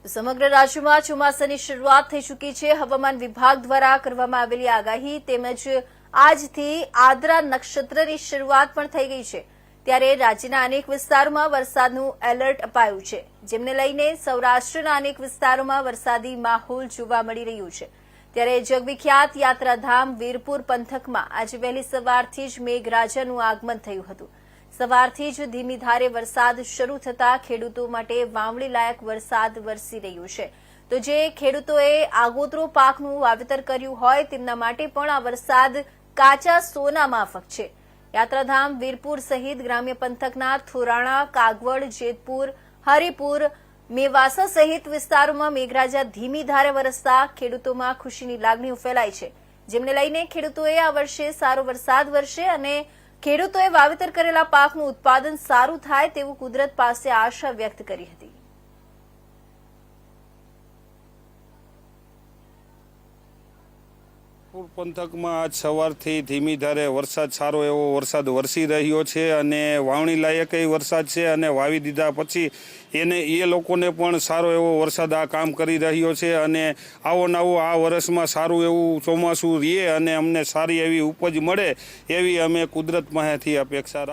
સમગ્ર રાજ્યમાં ચોમાસાની શરૂઆત થઈ ચૂકી છે। હવામાન વિભાગ દ્વારા કરવામાં આવેલી આગાહી તેમજ આજથી આદ્રા નક્ષત્રની શરૂઆત પણ થઈ ગઈ છે। ત્યારે રાજ્યના અનેક વિસ્તારોમાં વરસાદનું એલર્ટ અપાયું છે, જેમને લઈને સૌરાષ્ટ્રના અનેક વિસ્તારોમાં વરસાદી માહોલ જોવા મળી રહ્યું છે। ત્યારે જગવિખ્યાત યાત્રાધામ વીરપુર પંથકમાં આજે વહેલી સવારથી જ મેઘરાજાનું આગમન થયું હતું। સવારથી જ ધીમી ધારે વરસાદ શરૂ થતા ખેડૂતો માટે વાવણી લાયક વરસાદ વરસી રહ્યો છે। તો જે ખેડૂતોએ આગોતરો પાકનું વાવેતર કર્યું હોય તેમના માટે પણ આ વરસાદ કાચા સોના માફક છે। યાત્રાધામ વીરપુર સહિત ગ્રામ્ય પંથકના થોરાણા, કાગવડ, જેતપુર, હરિપુર, મેવાસા સહિત વિસ્તારોમાં મેઘરાજા ધીમી ધારે વરસતા ખેડૂતોમાં ખુશીની લાગણીઓ ફેલાઈ છે, જેમને લઈને ખેડૂતોએ આ વર્ષે સારો વરસાદ વરસે અને ખેડૂતોએ વાવેતર કરેલા પાકનું ઉત્પાદન સારું થાય તેવું કુદરત પાસે આશા વ્યક્ત કરી હતી। પંથકમાં આજ સવારથી ધીમી ધારે વરસાદ સારો એવો વરસાદ વરસી રહ્યો છે અને વાવણી લાયક વરસાદ છે અને વાવી દીધા પછી એ લોકોને પણ સારો એવો વરસાદ આ કામ કરી રહ્યો છે અને આવો નવો આ વર્ષમાં સારું એવું ચોમાસું રહે અને અમને સારી એવી ઉપજ મળે એવી અમે કુદરત પાસેથી અપેક્ષા